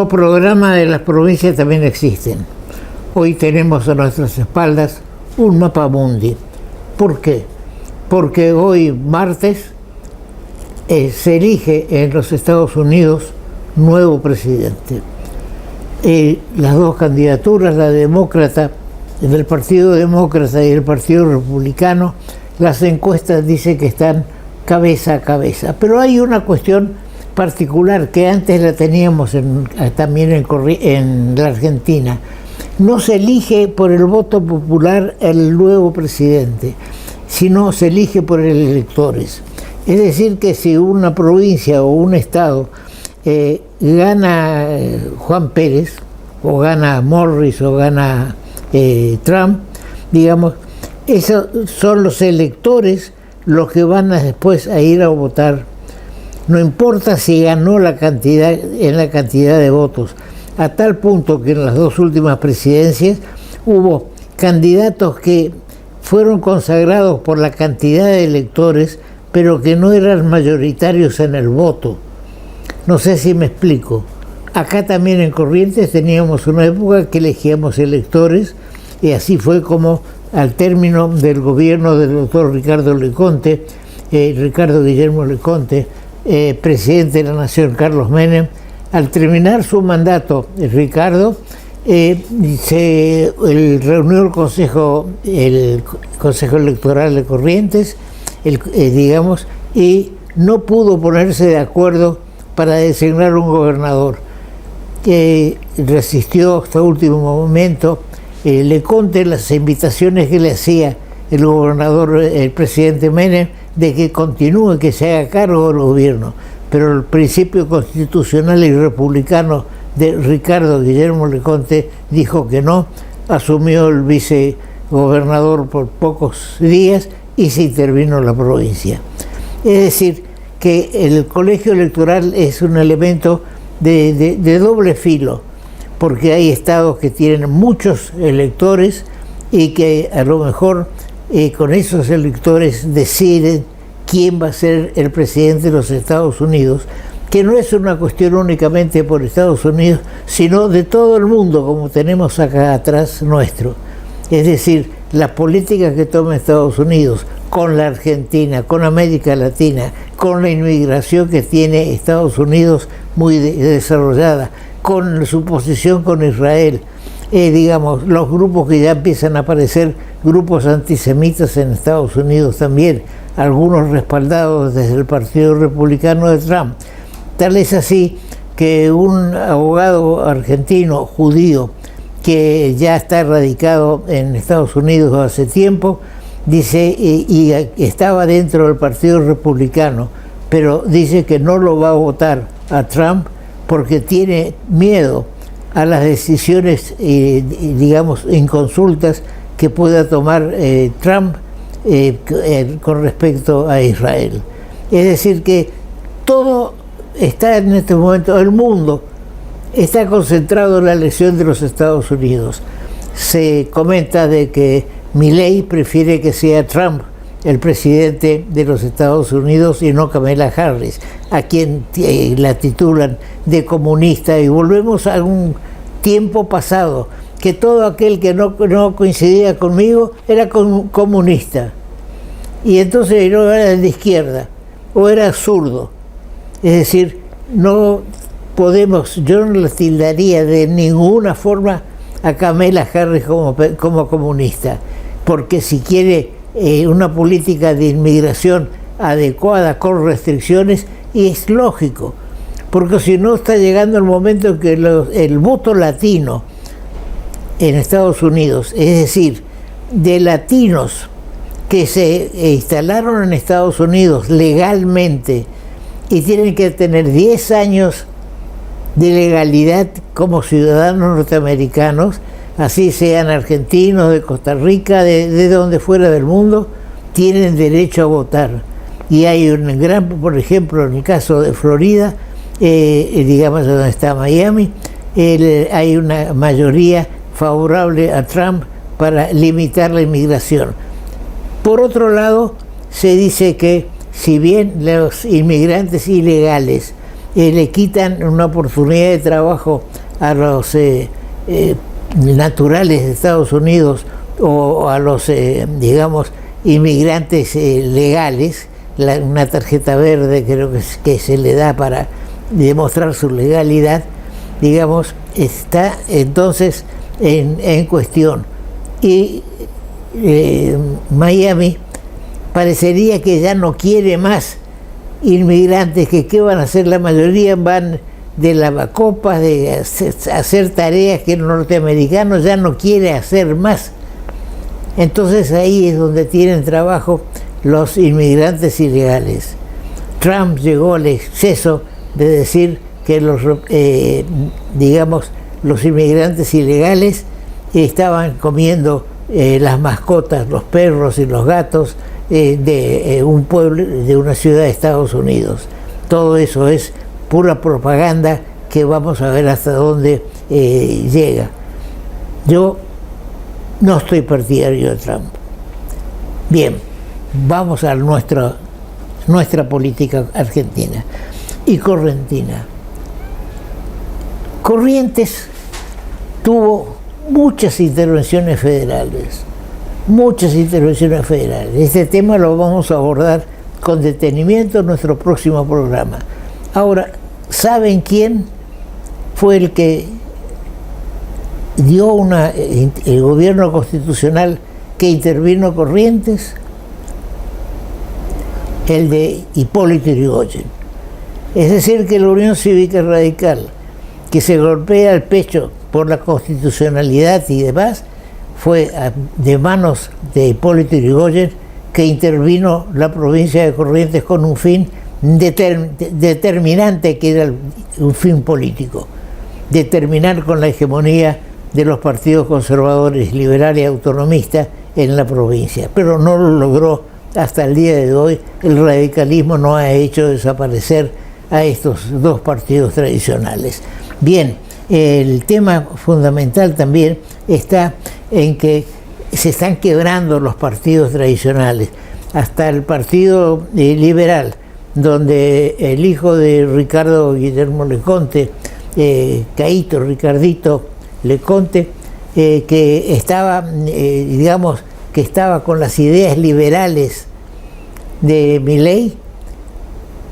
Los programas de las provincias también existen. Hoy tenemos a nuestras espaldas un mapa mundi. ¿Por qué? Porque hoy, martes, se elige en los Estados Unidos nuevo presidente. Las dos candidaturas, la demócrata, del Partido Demócrata y el Partido Republicano, las encuestas dicen que están cabeza a cabeza. Pero hay una cuestión particular que antes la teníamos también en la Argentina. No se elige por el voto popular el nuevo presidente, sino se elige por electores. Es decir, que si una provincia o un estado gana Juan Pérez, o gana Morris, o gana Trump, digamos, esos son los electores los que van después a ir a votar. No importa si ganó en la cantidad de votos, a tal punto que en las dos últimas presidencias hubo candidatos que fueron consagrados por la cantidad de electores, pero que no eran mayoritarios en el voto. No sé si me explico. Acá también en Corrientes teníamos una época que elegíamos electores, y así fue como al término del gobierno del doctor Ricardo Guillermo Leconte, presidente de la Nación Carlos Menem, al terminar su mandato, Ricardo, reunió el Consejo Electoral de Corrientes, digamos, y no pudo ponerse de acuerdo para designar un gobernador. Resistió hasta último momento. Leconte, las invitaciones que le hacía el gobernador, el presidente Menem, de que continúe, que se haga cargo del gobierno. Pero el principio constitucional y republicano de Ricardo Guillermo Leconte dijo que no, asumió el vicegobernador por pocos días y se intervino la provincia. Es decir, que el colegio electoral es un elemento de doble filo, porque hay estados que tienen muchos electores y que a lo mejor con esos electores deciden quién va a ser el presidente de los Estados Unidos, que no es una cuestión únicamente por Estados Unidos, sino de todo el mundo, como tenemos acá atrás nuestro. Es decir, la política que toma Estados Unidos con la Argentina, con América Latina, con la inmigración que tiene Estados Unidos muy desarrollada, con su posición con Israel, digamos, los grupos que ya empiezan a aparecer, grupos antisemitas en Estados Unidos también, algunos respaldados desde el Partido Republicano de Trump. Tal es así que un abogado argentino judío que ya está radicado en Estados Unidos hace tiempo, dice, y estaba dentro del Partido Republicano, pero dice que no lo va a votar a Trump porque tiene miedo a las decisiones, digamos, inconsultas que pueda tomar Trump con respecto a Israel. Es decir, que todo está en este momento, el mundo está concentrado en la elección de los Estados Unidos. Se comenta de que Milei prefiere que sea Trump el presidente de los Estados Unidos y no Kamala Harris, a quien la titulan de comunista, y volvemos a un tiempo pasado, que todo aquel que no coincidía conmigo era comunista, y entonces no era de izquierda o era zurdo. Es decir, no podemos, yo no la tildaría de ninguna forma a Kamala Harris como comunista, porque si quiere una política de inmigración adecuada con restricciones, y es lógico, porque si no está llegando el momento en que el voto latino en Estados Unidos, es decir, de latinos que se instalaron en Estados Unidos legalmente y tienen que tener 10 años de legalidad como ciudadanos norteamericanos, así sean argentinos, de Costa Rica, de donde fuera del mundo, tienen derecho a votar. Y hay un gran, por ejemplo, en el caso de Florida, digamos donde está Miami, hay una mayoría favorable a Trump para limitar la inmigración. Por otro lado, se dice que si bien los inmigrantes ilegales le quitan una oportunidad de trabajo a los naturales de Estados Unidos o a los, digamos, inmigrantes legales, una tarjeta verde creo que se le da para demostrar su legalidad, digamos, está entonces en cuestión. Y Miami parecería que ya no quiere más inmigrantes, que ¿qué van a hacer? La mayoría van de lavacopas, de hacer tareas que el norteamericano ya no quiere hacer más. Entonces ahí es donde tienen trabajo los inmigrantes ilegales. Trump llegó al exceso de decir que los inmigrantes ilegales estaban comiendo las mascotas, los perros y los gatos de un pueblo, de una ciudad de Estados Unidos. Todo eso es pura propaganda que vamos a ver hasta dónde llega. Yo no estoy partidario de Trump. Bien, vamos a nuestra política argentina y correntina. Corrientes tuvo muchas intervenciones federales. Este tema lo vamos a abordar con detenimiento en nuestro próximo programa. Ahora, ¿saben quién fue el que dio el gobierno constitucional que intervino Corrientes? El de Hipólito Yrigoyen. Es decir, que la Unión Cívica Radical, que se golpea el pecho por la constitucionalidad y demás, fue de manos de Hipólito Yrigoyen que intervino la provincia de Corrientes con un fin determinante, que era un fin político, determinar con la hegemonía de los partidos conservadores, liberales y autonomistas en la provincia, pero no lo logró hasta el día de hoy. El radicalismo no ha hecho desaparecer a estos dos partidos tradicionales. Bien, el tema fundamental también está en que se están quebrando los partidos tradicionales, hasta el Partido Liberal, donde el hijo de Ricardo Guillermo Leconte, Ricardito Leconte, que estaba, que estaba con las ideas liberales de Milei,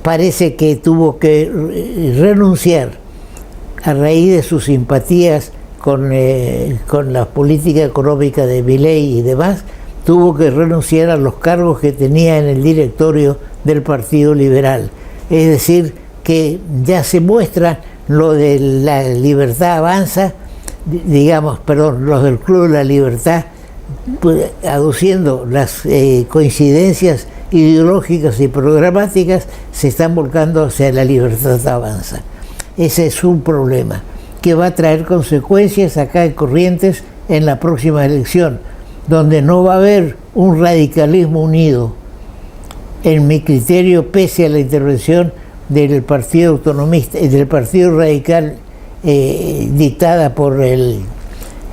parece que tuvo que renunciar a raíz de sus simpatías con la política económica de Milei y demás. Tuvo que renunciar a los cargos que tenía en el directorio del Partido Liberal. Es decir, que ya se muestra lo de la Libertad Avanza, los del Club de la Libertad, pues, aduciendo las coincidencias ideológicas y programáticas, se están volcando hacia la Libertad Avanza. Ese es un problema que va a traer consecuencias acá en Corrientes en la próxima elección, donde no va a haber un radicalismo unido, en mi criterio, pese a la intervención del Partido Autonomista y del Partido Radical dictada por el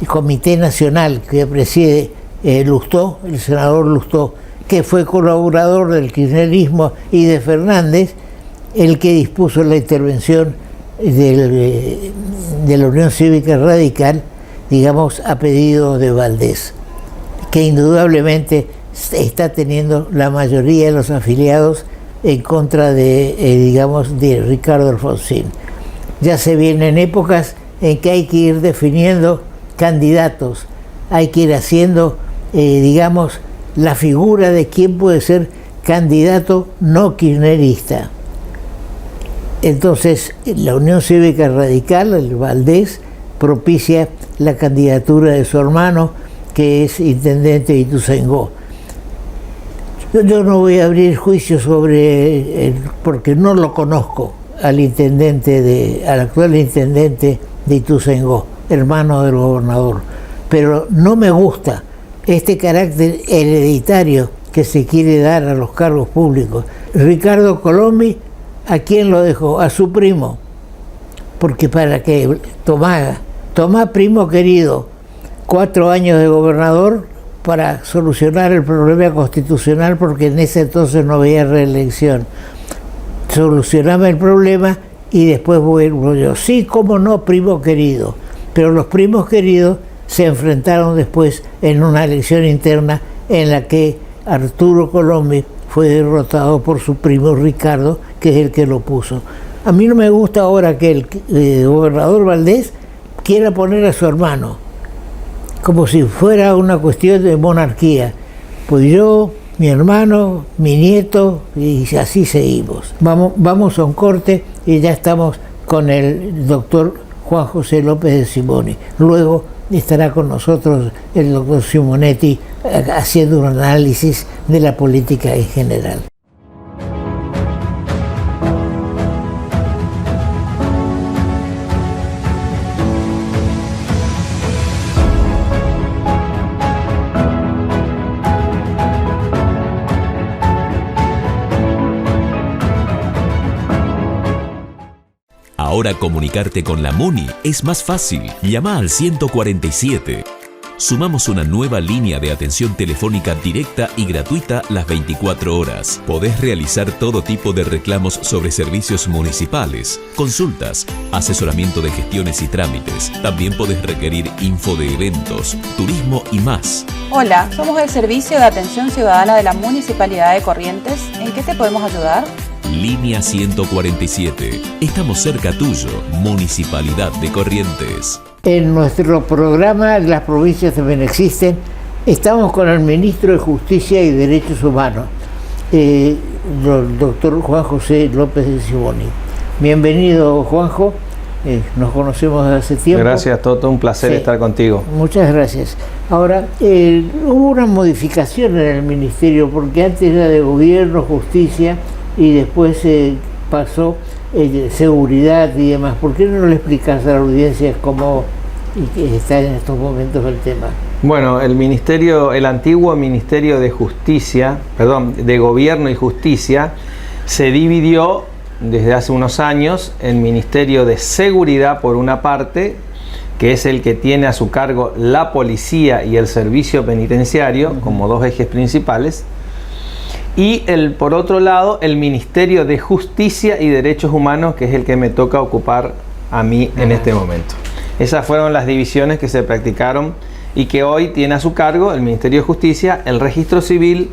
Comité Nacional que preside Lustó, el senador Lustó, que fue colaborador del kirchnerismo y de Fernández, el que dispuso la intervención de la Unión Cívica Radical, a pedido de Valdés, que indudablemente está teniendo la mayoría de los afiliados en contra de Ricardo Alfonsín. Ya se vienen épocas en que hay que ir definiendo candidatos, hay que ir haciendo, la figura de quién puede ser candidato no kirchnerista. Entonces, la Unión Cívica Radical, el Valdés, propicia la candidatura de su hermano, que es intendente de Ituzaingó. Yo no voy a abrir juicio porque no lo conozco al actual intendente de Ituzaingó, hermano del gobernador, pero no me gusta este carácter hereditario que se quiere dar a los cargos públicos. Ricardo Colombi, ¿a quién lo dejó? A su primo, porque para que Tomás, primo querido, 4 años de gobernador para solucionar el problema constitucional, porque en ese entonces no había reelección. Solucionaba el problema y después vuelvo yo. Sí, cómo no, primo querido. Pero los primos queridos se enfrentaron después en una elección interna en la que Arturo Colombi fue derrotado por su primo Ricardo, que es el que lo puso. A mí no me gusta ahora que el gobernador Valdés quiera poner a su hermano, como si fuera una cuestión de monarquía. Pues yo, mi hermano, mi nieto, y así seguimos. Vamos a un corte y ya estamos con el doctor Juan José López de Simoni. Luego estará con nosotros el doctor Simonetti haciendo un análisis de la política en general. Ahora comunicarte con la MUNI es más fácil. Llama al 147. Sumamos una nueva línea de atención telefónica directa y gratuita las 24 horas. Podés realizar todo tipo de reclamos sobre servicios municipales, consultas, asesoramiento de gestiones y trámites. También podés requerir info de eventos, turismo y más. Hola, somos el Servicio de Atención Ciudadana de la Municipalidad de Corrientes. ¿En qué te podemos ayudar? Línea 147. Estamos cerca tuyo, Municipalidad de Corrientes. En nuestro programa Las provincias también existen, estamos con el ministro de Justicia y Derechos Humanos, el doctor Juan José López de Simoni. Bienvenido, Juanjo. Nos conocemos desde hace tiempo. Gracias, Toto. Un placer estar contigo. Muchas gracias. Ahora, hubo una modificación en el ministerio, porque antes era de Gobierno, Justicia, y después pasó seguridad y demás. ¿Por qué no le explicas a la audiencia cómo está en estos momentos el tema? Bueno, el antiguo Ministerio de Justicia, de Gobierno y Justicia, se dividió desde hace unos años en Ministerio de Seguridad por una parte, que es el que tiene a su cargo la policía y el servicio penitenciario, como dos ejes principales, y por otro lado el Ministerio de Justicia y Derechos Humanos, que es el que me toca ocupar a mí en este momento. Esas fueron las divisiones que se practicaron y que hoy tiene a su cargo el Ministerio de Justicia, el Registro Civil,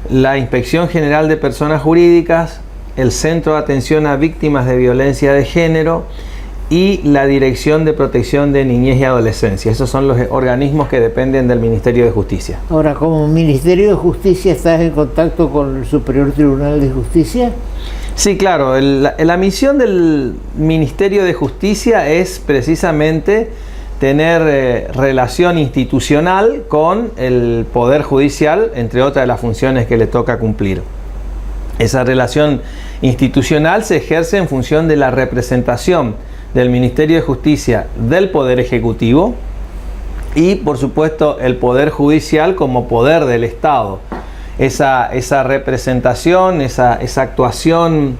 la Inspección General de Personas Jurídicas, el Centro de Atención a Víctimas de Violencia de Género y la Dirección de Protección de Niñez y Adolescencia. Esos son los organismos que dependen del Ministerio de Justicia. Ahora, como Ministerio de Justicia, ¿estás en contacto con el Superior Tribunal de Justicia? Sí, claro. La misión del Ministerio de Justicia es precisamente tener relación institucional con el Poder Judicial, entre otras de las funciones que le toca cumplir. Esa relación institucional se ejerce en función de la representación del Ministerio de Justicia del Poder Ejecutivo y, por supuesto, el Poder Judicial como poder del Estado. Esa representación, esa actuación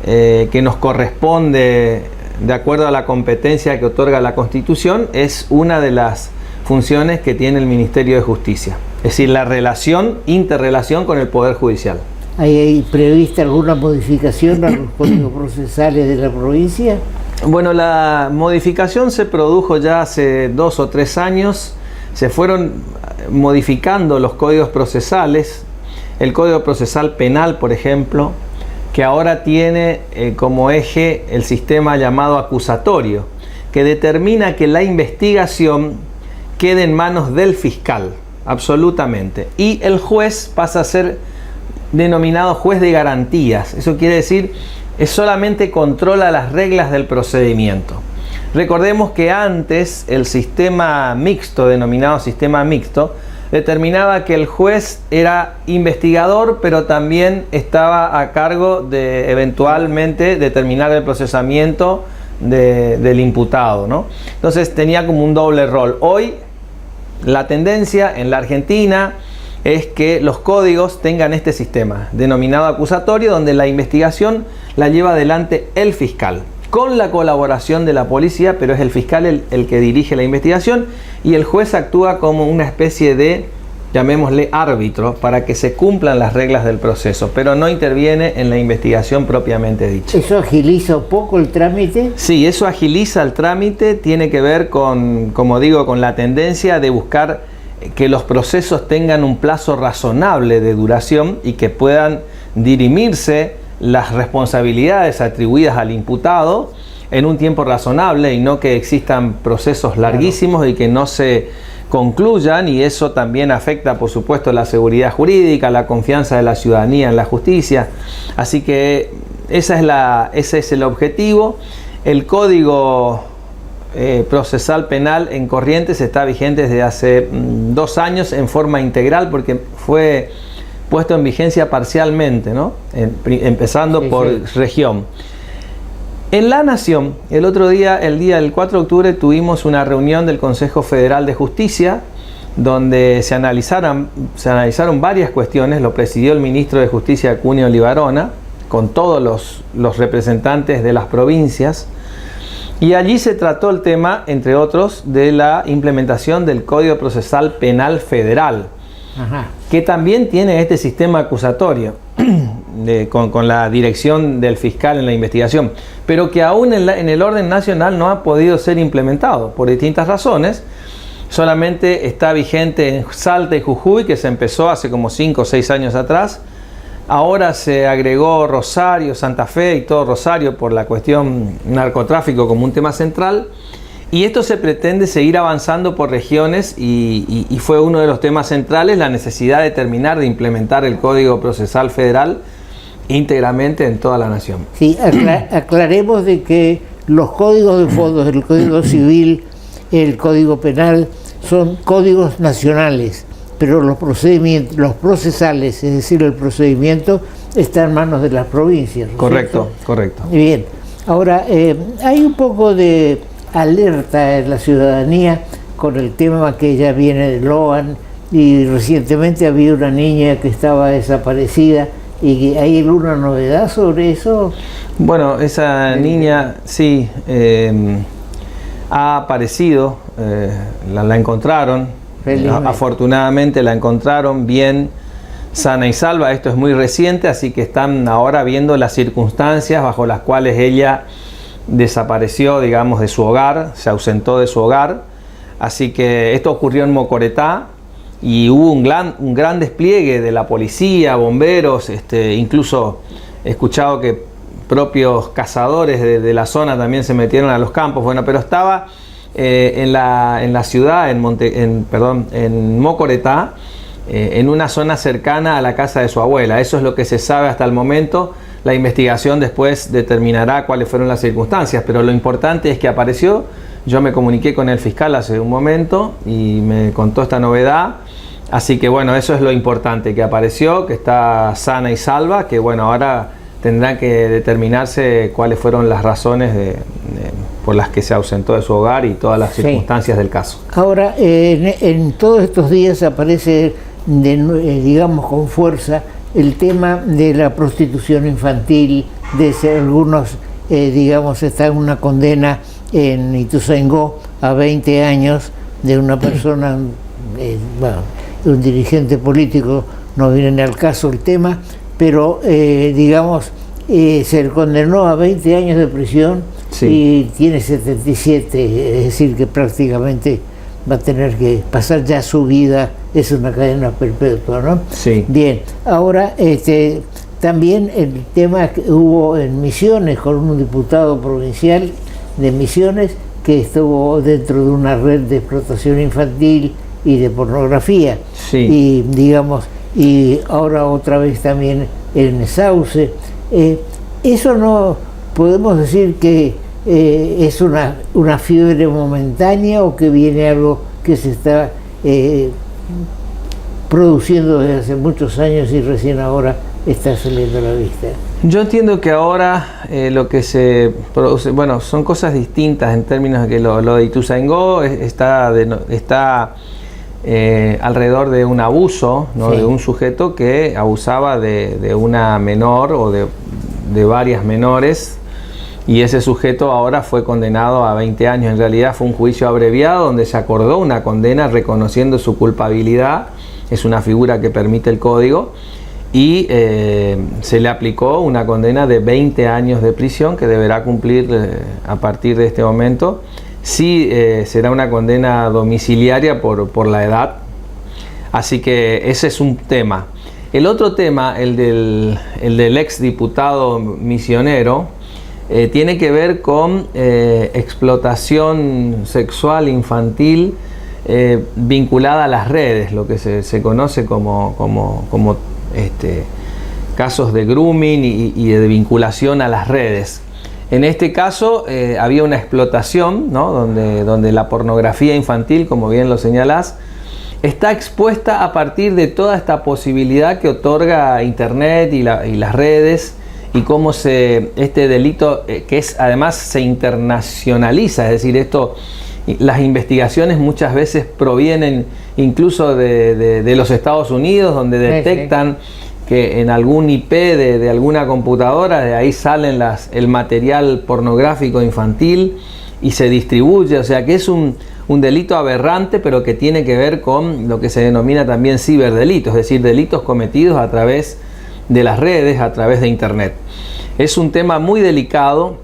que nos corresponde de acuerdo a la competencia que otorga la Constitución es una de las funciones que tiene el Ministerio de Justicia. Es decir, la interrelación con el Poder Judicial. ¿Hay prevista alguna modificación a los códigos procesales de la provincia? Bueno, la modificación se produjo ya hace 2 o 3 años. Se fueron modificando los códigos procesales. El Código Procesal Penal, por ejemplo, que ahora tiene como eje el sistema llamado acusatorio, que determina que la investigación quede en manos del fiscal, absolutamente. Y el juez pasa a ser denominado juez de garantías. Eso quiere decir, solamente controla las reglas del procedimiento. Recordemos que antes el sistema mixto, denominado sistema mixto, determinaba que el juez era investigador, pero también estaba a cargo de eventualmente determinar el procesamiento del imputado, ¿no? Entonces tenía como un doble rol. Hoy la tendencia en la Argentina es que los códigos tengan este sistema denominado acusatorio, donde la investigación la lleva adelante el fiscal, con la colaboración de la policía, pero es el fiscal el que dirige la investigación y el juez actúa como una especie de llamémosle árbitro, para que se cumplan las reglas del proceso, pero no interviene en la investigación propiamente dicha. ¿Eso agiliza un poco el trámite? Sí, eso agiliza el trámite, tiene que ver con, como digo, con la tendencia de buscar que los procesos tengan un plazo razonable de duración y que puedan dirimirse las responsabilidades atribuidas al imputado en un tiempo razonable y no que existan procesos larguísimos y que no se concluyan, y eso también afecta, por supuesto, la seguridad jurídica, la confianza de la ciudadanía en la justicia. Así que ese es el objetivo. El Código Procesal Penal en Corrientes está vigente desde hace 2 años en forma integral, porque fue puesto en vigencia parcialmente, ¿no? Empezando por región. En La Nación, el otro día, el día del 4 de octubre, tuvimos una reunión del Consejo Federal de Justicia donde se analizaron varias cuestiones. Lo presidió el ministro de Justicia, Cunio Libarona, con todos los representantes de las provincias. Y allí se trató el tema, entre otros, de la implementación del Código Procesal Penal Federal, que también tiene este sistema acusatorio con la dirección del fiscal en la investigación, pero que aún en el orden nacional no ha podido ser implementado por distintas razones. Solamente está vigente en Salta y Jujuy, que se empezó hace como 5 o 6 años atrás. Ahora se agregó Rosario, Santa Fe y todo Rosario por la cuestión narcotráfico como un tema central. Y esto se pretende seguir avanzando por regiones y fue uno de los temas centrales, la necesidad de terminar de implementar el Código Procesal Federal íntegramente en toda la nación. Sí, aclaremos de que los códigos de fondo, el Código Civil, el Código Penal, son códigos nacionales, pero los procedimientos, los procesales, es decir, el procedimiento, está en manos de las provincias, ¿no? Correcto, ¿cierto? correcto. Bien, ahora hay un poco de alerta en la ciudadanía con el tema que ya viene de Loan, y recientemente había una niña que estaba desaparecida. ¿Y hay alguna novedad sobre eso? Bueno, esa niña sí ha aparecido, la encontraron, afortunadamente la encontraron bien, sana y salva. Esto es muy reciente, así que están ahora viendo las circunstancias bajo las cuales ella desapareció, digamos, de su hogar, se ausentó de su hogar. Así que esto ocurrió en Mocoretá y hubo un gran despliegue de la policía, bomberos, incluso he escuchado que propios cazadores de la zona también se metieron a los campos. Bueno, pero estaba en la ciudad, en Mocoretá, en una zona cercana a la casa de su abuela. Eso es lo que se sabe hasta el momento. La investigación después determinará cuáles fueron las circunstancias, pero lo importante es que apareció. Yo me comuniqué con el fiscal hace un momento y me contó esta novedad. Así que bueno, eso es lo importante, que apareció, que está sana y salva, que bueno, ahora tendrán que determinarse cuáles fueron las razones por las que se ausentó de su hogar y todas las circunstancias del caso. Ahora, en todos estos días aparece, digamos, con fuerza el tema de la prostitución infantil, de ser algunos, digamos, está en una condena en Ituzaingó a 20 años de una persona, bueno, un dirigente político, no viene al caso el tema, pero digamos, se le condenó a 20 años de prisión y tiene 77, es decir, que prácticamente va a tener que pasar ya su vida, es una cadena perpetua, ¿no? Sí. Bien, ahora también el tema que hubo en Misiones con un diputado provincial de Misiones que estuvo dentro de una red de explotación infantil y de pornografía, y digamos, y ahora otra vez también en Sauce. Eso no podemos decir que es una fiebre momentánea, o que viene algo que se está produciendo desde hace muchos años y recién ahora está saliendo a la vista. Yo entiendo que ahora lo que se produce, bueno, son cosas distintas en términos de que lo de Ituzaingó está alrededor de un abuso, ¿no? De un sujeto que abusaba de una menor o de varias menores, y ese sujeto ahora fue condenado a 20 años. En realidad fue un juicio abreviado donde se acordó una condena reconociendo su culpabilidad es una figura que permite el código, y se le aplicó una condena de 20 años de prisión que deberá cumplir a partir de este momento. Sí, será una condena domiciliaria por la edad, así que ese es un tema. El otro tema, el del ex diputado misionero, tiene que ver con explotación sexual infantil vinculada a las redes, lo que se conoce como casos de grooming y de vinculación a las redes. En este caso había una explotación, ¿no? donde la pornografía infantil, como bien lo señalás, está expuesta a partir de toda esta posibilidad que otorga Internet y las redes, y cómo este delito, que además se internacionaliza, es decir, las investigaciones muchas veces provienen incluso de los Estados Unidos, donde detectan que en algún IP de alguna computadora, de ahí salen el material pornográfico infantil y se distribuye. O sea que es un delito aberrante, pero que tiene que ver con lo que se denomina también ciberdelitos, es decir, delitos cometidos a través de las redes, a través de Internet. Es un tema muy delicado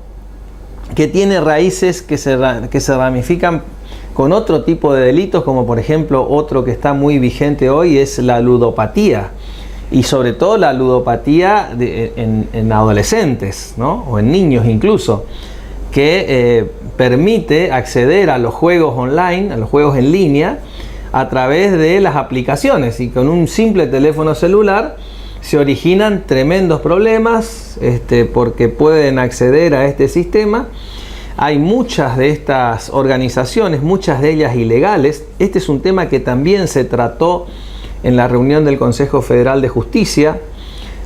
que tiene raíces que se ramifican con otro tipo de delitos, como por ejemplo otro que está muy vigente hoy es la ludopatía, y sobre todo la ludopatía en adolescentes, ¿no? O en niños incluso, que permite acceder a los juegos online, a los juegos en línea, a través de las aplicaciones, y con un simple teléfono celular se originan tremendos problemas porque pueden acceder a este sistema. Hay muchas de estas organizaciones, muchas de ellas ilegales. Este es un tema que también se trató en la reunión del Consejo Federal de Justicia,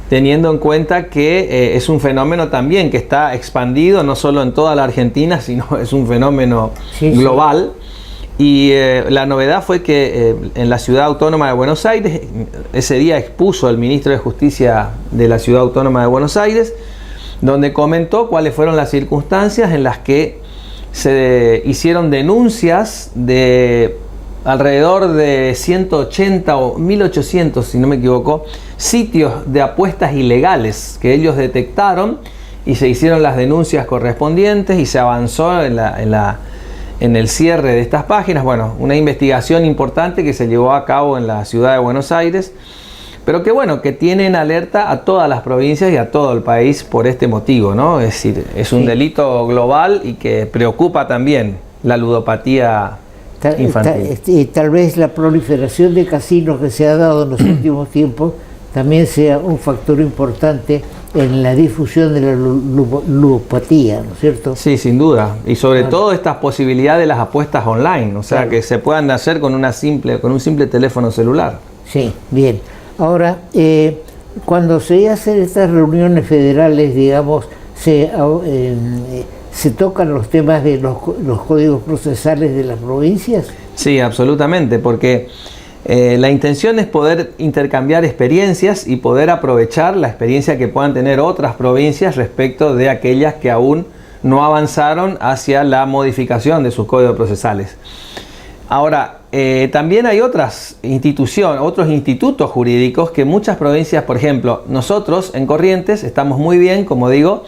teniendo en cuenta que es un fenómeno también que está expandido no solo en toda la Argentina, sino es un fenómeno global. Y la novedad fue que en la Ciudad Autónoma de Buenos Aires, ese día expuso el ministro de Justicia de la Ciudad Autónoma de Buenos Aires, donde comentó cuáles fueron las circunstancias en las que se hicieron denuncias de alrededor de 180 o 1800, si no me equivoco, sitios de apuestas ilegales que ellos detectaron, y se hicieron las denuncias correspondientes y se avanzó en el cierre de estas páginas. Bueno, una investigación importante que se llevó a cabo en la ciudad de Buenos Aires, pero que tiene en alerta a todas las provincias y a todo el país por este motivo, ¿no? Es decir, es un delito global y que preocupa también la ludopatía infantil. Y tal vez la proliferación de casinos que se ha dado en los últimos tiempos también sea un factor importante en la difusión de la ludopatía, ¿no es cierto? Sí, sin duda. Y sobre todo estas posibilidades de las apuestas online, o sea, que se puedan hacer con un simple teléfono celular. Sí, bien. Ahora, cuando se hacen estas reuniones federales, digamos, se tocan los temas de los códigos procesales de las provincias. Sí, absolutamente, porque la intención es poder intercambiar experiencias y poder aprovechar la experiencia que puedan tener otras provincias respecto de aquellas que aún no avanzaron hacia la modificación de sus códigos procesales. Ahora, también hay otras instituciones, otros institutos jurídicos que muchas provincias, por ejemplo, nosotros en Corrientes estamos muy bien, como digo,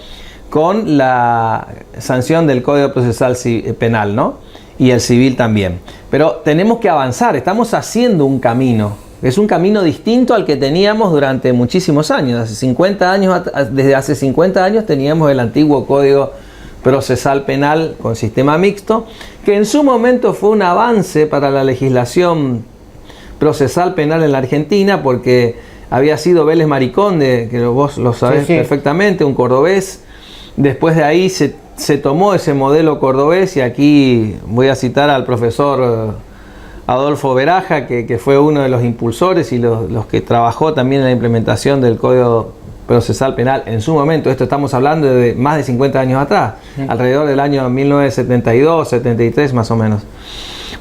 con la sanción del Código Procesal Penal, ¿no? Y el civil también. Pero tenemos que avanzar, estamos haciendo un camino. Es un camino distinto al que teníamos durante muchísimos años. Desde hace 50 años teníamos el antiguo Código Procesal Penal con sistema mixto, que en su momento fue un avance para la legislación procesal penal en la Argentina, porque había sido Vélez Mariconde, que vos lo sabés perfectamente, un cordobés. Después de ahí se tomó ese modelo cordobés, y aquí voy a citar al profesor Adolfo Beraja, que fue uno de los impulsores y los que trabajó también en la implementación del Código Procesal Penal en su momento. Esto estamos hablando de más de 50 años atrás, alrededor del año 1972, 73 más o menos.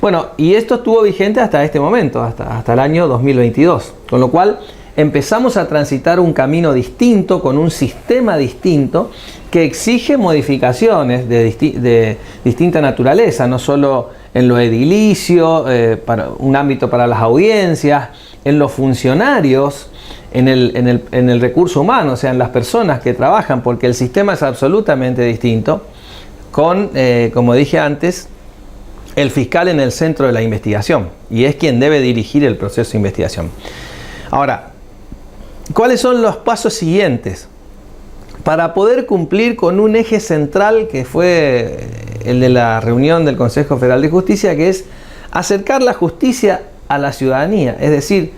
Bueno, y esto estuvo vigente hasta este momento, hasta el año 2022, con lo cual empezamos a transitar un camino distinto, con un sistema distinto, que exige modificaciones de distinta naturaleza, no solo en lo edilicio, para un ámbito para las audiencias, en los funcionarios, en el recurso humano, o sea, en las personas que trabajan, porque el sistema es absolutamente distinto, con, como dije antes, el fiscal en el centro de la investigación, y es quien debe dirigir el proceso de investigación. Ahora, ¿cuáles son los pasos siguientes? Para poder cumplir con un eje central que fue el de la reunión del Consejo Federal de Justicia, que es acercar la justicia a la ciudadanía, es decir,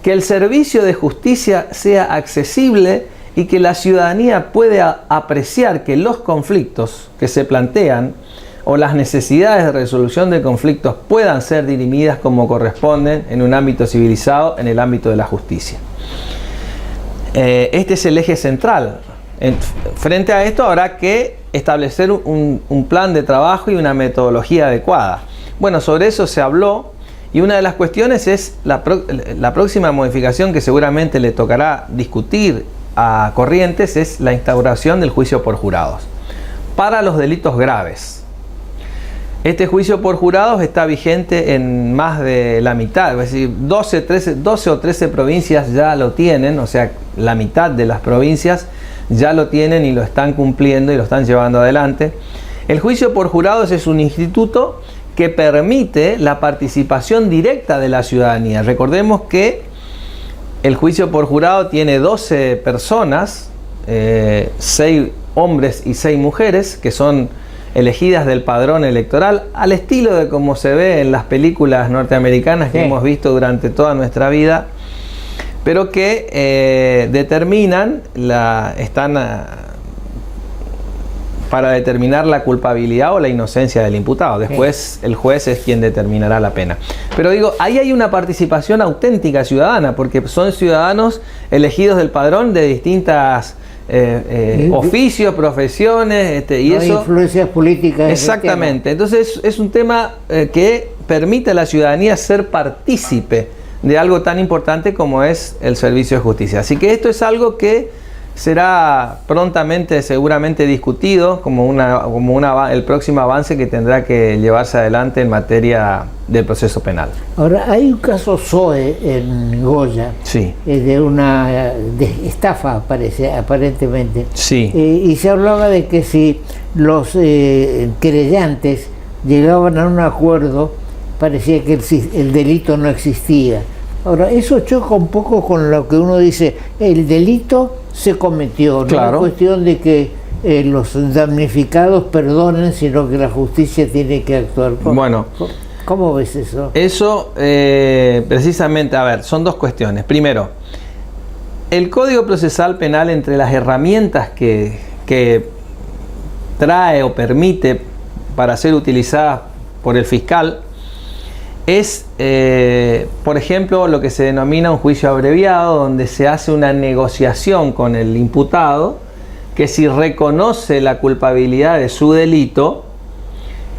que el servicio de justicia sea accesible y que la ciudadanía pueda apreciar que los conflictos que se plantean o las necesidades de resolución de conflictos puedan ser dirimidas como corresponden en un ámbito civilizado, en el ámbito de la justicia. Este es el eje central. Frente a esto habrá que establecer un plan de trabajo y una metodología adecuada. Bueno, sobre eso se habló, y una de las cuestiones es la próxima modificación que seguramente le tocará discutir a Corrientes, es la instauración del juicio por jurados para los delitos graves. Este juicio por jurados está vigente en más de la mitad, es decir, 12 o 13 provincias ya lo tienen, o sea, la mitad de las provincias ya lo tienen y lo están cumpliendo y lo están llevando adelante. El juicio por jurados es un instituto que permite la participación directa de la ciudadanía. Recordemos que el juicio por jurado tiene 12 personas, 6 hombres y 6 mujeres, que son elegidas del padrón electoral, al estilo de como se ve en las películas norteamericanas que hemos visto durante toda nuestra vida, pero que determinan, para determinar la culpabilidad o la inocencia del imputado. Después el juez es quien determinará la pena. Pero digo, ahí hay una participación auténtica ciudadana, porque son ciudadanos elegidos del padrón de distintas oficios, profesiones, y eso, influencias políticas. Exactamente. Entonces es un tema que permite a la ciudadanía ser partícipe de algo tan importante como es el servicio de justicia. Así que esto es algo que será prontamente seguramente discutido como el próximo avance que tendrá que llevarse adelante en materia del proceso penal. Ahora, hay un caso SOE en Goya, sí, de una estafa, aparentemente. Sí. Y se hablaba de que si los querellantes llegaban a un acuerdo, parecía que el delito no existía. Ahora, eso choca un poco con lo que uno dice, el delito se cometió, claro. No es cuestión de que los damnificados perdonen, sino que la justicia tiene que actuar. Bueno, ¿cómo ves eso? Eso, precisamente, a ver, son dos cuestiones. Primero, el Código Procesal Penal, entre las herramientas que trae o permite para ser utilizadas por el fiscal, es, por ejemplo, lo que se denomina un juicio abreviado, donde se hace una negociación con el imputado, que si reconoce la culpabilidad de su delito,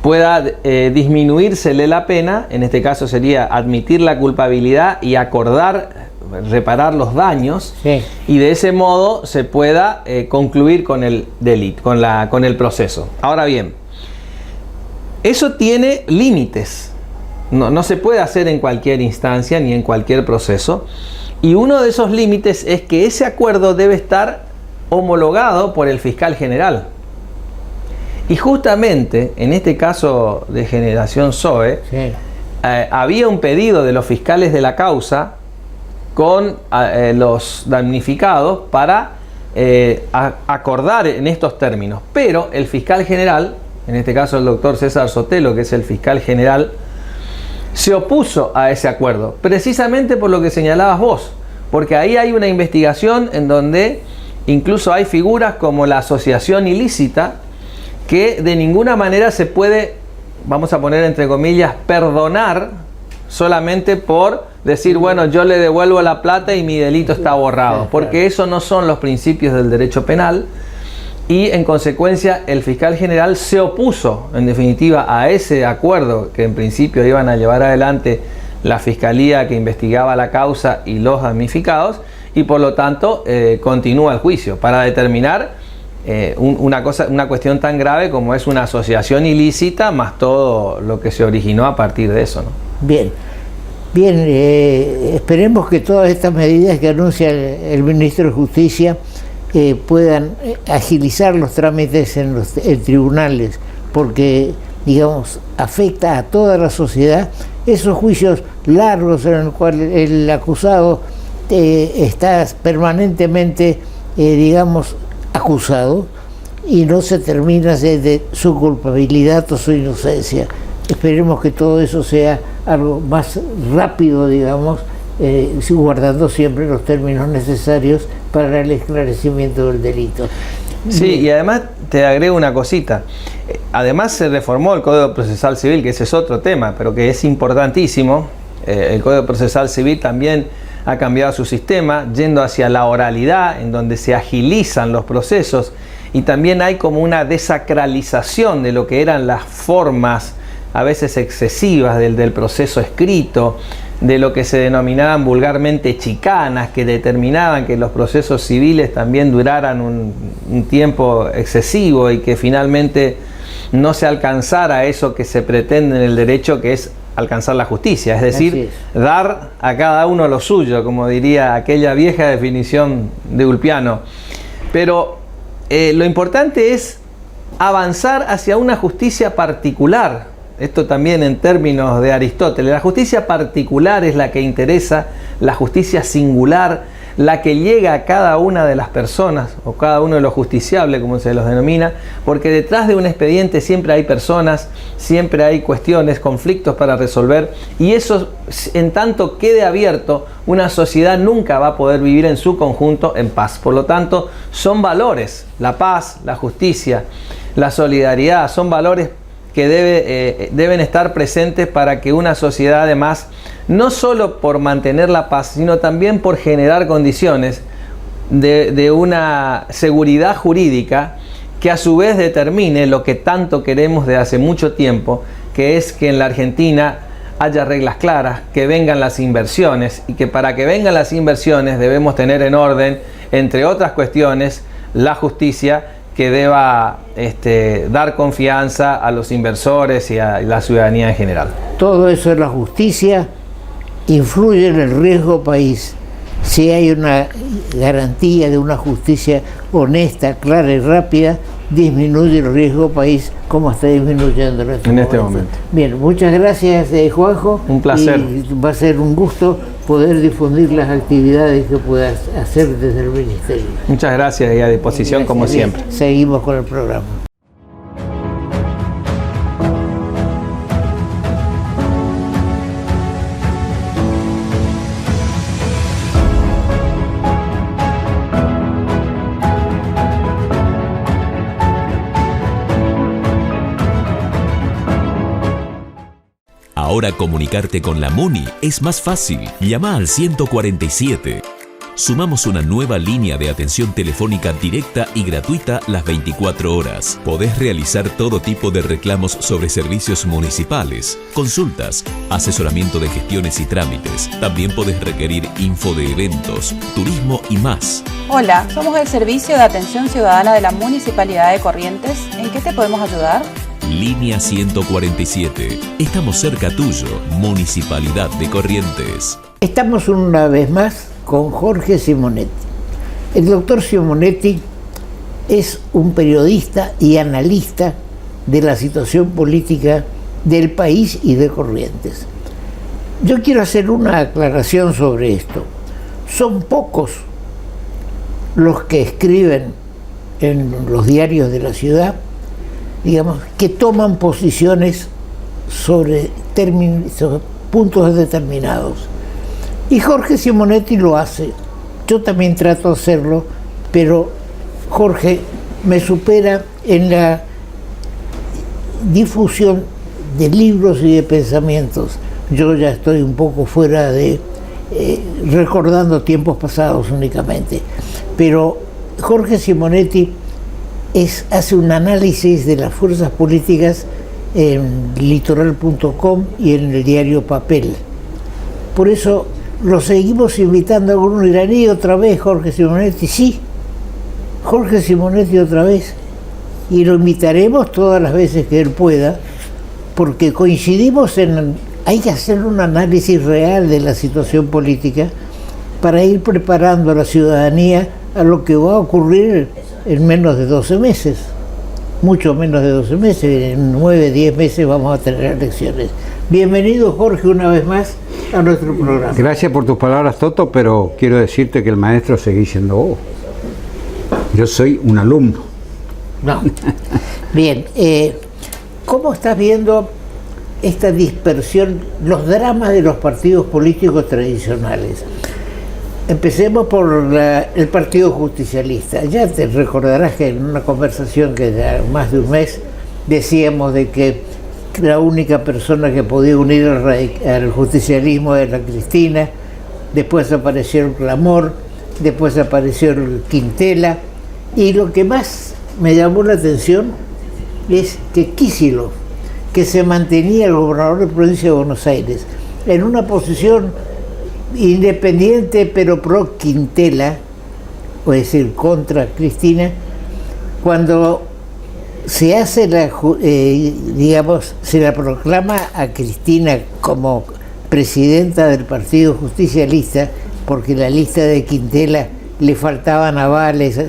pueda disminuírsele la pena, en este caso sería admitir la culpabilidad y acordar reparar los daños, sí, y de ese modo se pueda concluir con el delito, con el proceso. Ahora bien, eso tiene límites. No se puede hacer en cualquier instancia ni en cualquier proceso, y uno de esos límites es que ese acuerdo debe estar homologado por el fiscal general. Y justamente en este caso de Generación SOE, sí, había un pedido de los fiscales de la causa con los damnificados para acordar en estos términos, pero el fiscal general, en este caso el doctor César Sotelo, que es el fiscal general, se opuso a ese acuerdo, precisamente por lo que señalabas vos, porque ahí hay una investigación en donde incluso hay figuras como la asociación ilícita, que de ninguna manera se puede, vamos a poner entre comillas, perdonar solamente por decir, bueno, yo le devuelvo la plata y mi delito está borrado, porque eso no son los principios del derecho penal. Y en consecuencia el fiscal general se opuso en definitiva a ese acuerdo que en principio iban a llevar adelante la fiscalía que investigaba la causa y los damnificados, y por lo tanto continúa el juicio para determinar una cuestión tan grave como es una asociación ilícita más todo lo que se originó a partir de eso, ¿no? Bien, Bien, esperemos que todas estas medidas que anuncia el ministro de Justicia puedan agilizar los trámites en tribunales, porque, digamos, afecta a toda la sociedad esos juicios largos en los cuales el acusado está permanentemente, digamos, acusado y no se termina de su culpabilidad o su inocencia. Esperemos que todo eso sea algo más rápido, digamos, guardando siempre los términos necesarios para el esclarecimiento del delito. Sí, y además te agrego una cosita. Además se reformó el Código Procesal Civil, que ese es otro tema, pero que es importantísimo. El Código Procesal Civil también ha cambiado su sistema, yendo hacia la oralidad, en donde se agilizan los procesos, y también hay como una desacralización de lo que eran las formas a veces excesivas del proceso escrito, de lo que se denominaban vulgarmente chicanas, que determinaban que los procesos civiles también duraran un tiempo excesivo y que finalmente no se alcanzara eso que se pretende en el derecho, que es alcanzar la justicia, es decir, dar a cada uno lo suyo, como diría aquella vieja definición de Ulpiano. Pero lo importante es avanzar hacia una justicia particular. Esto también en términos de Aristóteles. La justicia particular es la que interesa, la justicia singular, la que llega a cada una de las personas, o cada uno de los justiciables, como se los denomina, porque detrás de un expediente siempre hay personas, siempre hay cuestiones, conflictos para resolver, y eso, en tanto quede abierto, una sociedad nunca va a poder vivir en su conjunto en paz. Por lo tanto, son valores, la paz, la justicia, la solidaridad, son valores que deben estar presentes para que una sociedad, además, no solo por mantener la paz, sino también por generar condiciones de una seguridad jurídica que a su vez determine lo que tanto queremos de hace mucho tiempo, que es que en la Argentina haya reglas claras, que vengan las inversiones, y que para que vengan las inversiones debemos tener en orden, entre otras cuestiones, la justicia, que deba dar confianza a los inversores y a la ciudadanía en general. Todo eso es la justicia, influye en el riesgo país. Si hay una garantía de una justicia honesta, clara y rápida, disminuye el riesgo país, como está disminuyendo en este momento. Bien, muchas gracias, Juanjo. Un placer. Y va a ser un gusto poder difundir las actividades que puedas hacer desde el Ministerio. Muchas gracias y a disposición, como siempre. Seguimos con el programa. Ahora comunicarte con la MUNI es más fácil. Llama al 147. Sumamos una nueva línea de atención telefónica directa y gratuita las 24 horas. Podés realizar todo tipo de reclamos sobre servicios municipales, consultas, asesoramiento de gestiones y trámites. También podés requerir info de eventos, turismo y más. Hola, somos el Servicio de Atención Ciudadana de la Municipalidad de Corrientes. ¿En qué te podemos ayudar? Línea 147. Estamos cerca tuyo, Municipalidad de Corrientes. Estamos una vez más con Jorge Simonetti. El doctor Simonetti es un periodista y analista de la situación política del país y de Corrientes. Yo quiero hacer una aclaración sobre esto. Son pocos los que escriben en los diarios de la ciudad, digamos, que toman posiciones sobre puntos determinados. Y Jorge Simonetti lo hace. Yo también trato de hacerlo, pero Jorge me supera en la difusión de libros y de pensamientos. Yo ya estoy un poco fuera de recordando tiempos pasados únicamente. Pero Jorge Simonetti hace un análisis de las fuerzas políticas en litoral.com y en el diario Papel. Por eso lo seguimos invitando. Algunos dirán, ¿y otra vez Jorge Simonetti? Sí, Jorge Simonetti otra vez. Y lo invitaremos todas las veces que él pueda, porque coincidimos en hay que hacer un análisis real de la situación política para ir preparando a la ciudadanía a lo que va a ocurrir en menos de 12 meses. Mucho menos de 12 meses, en 9, 10 meses vamos a tener elecciones. Bienvenido, Jorge, una vez más a nuestro programa. Gracias por tus palabras, Toto, pero quiero decirte que el maestro seguís siendo vos. Yo soy un alumno. No. Bien, ¿cómo estás viendo esta dispersión, los dramas de los partidos políticos tradicionales? Empecemos por el Partido Justicialista. Ya te recordarás que en una conversación que ya más de un mes decíamos de que la única persona que podía unir al justicialismo era Cristina, después apareció el Clamor, después apareció el Quintela, y lo que más me llamó la atención es que Kicillof, que se mantenía el gobernador de la provincia de Buenos Aires, en una posición independiente pero pro Quintela, es decir, contra Cristina, cuando se hace se la proclama a Cristina como presidenta del Partido Justicialista, porque la lista de Quintela le faltaban avales,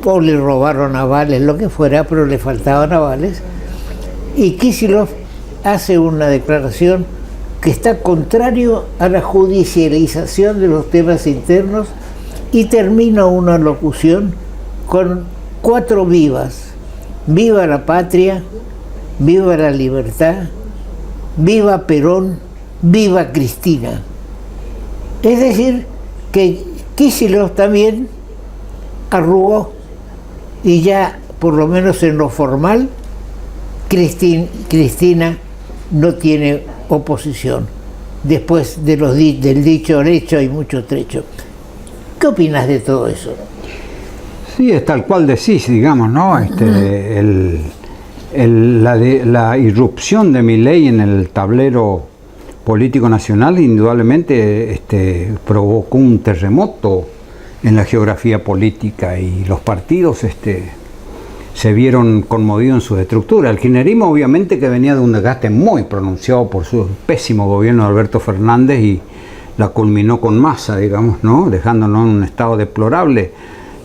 o le robaron avales, lo que fuera, pero le faltaban avales, y Kicillof hace una declaración que está contrario a la judicialización de los temas internos y termina una locución con 4 vivas: viva la patria, viva la libertad, viva Perón, viva Cristina. Es decir, que Kicillof también arrugó y ya, por lo menos en lo formal, Cristina no tiene oposición. Después de del dicho al hecho hay mucho trecho. ¿Qué opinas de todo eso? Sí, es tal cual decís, digamos, ¿no? La irrupción de Milei en el tablero político nacional indudablemente provocó un terremoto en la geografía política, y los partidos se vieron conmovidos en su estructura. El kirchnerismo, obviamente, que venía de un desgaste muy pronunciado por su pésimo gobierno de Alberto Fernández, y la culminó con Massa, digamos, ¿no? Dejándonos en un estado deplorable,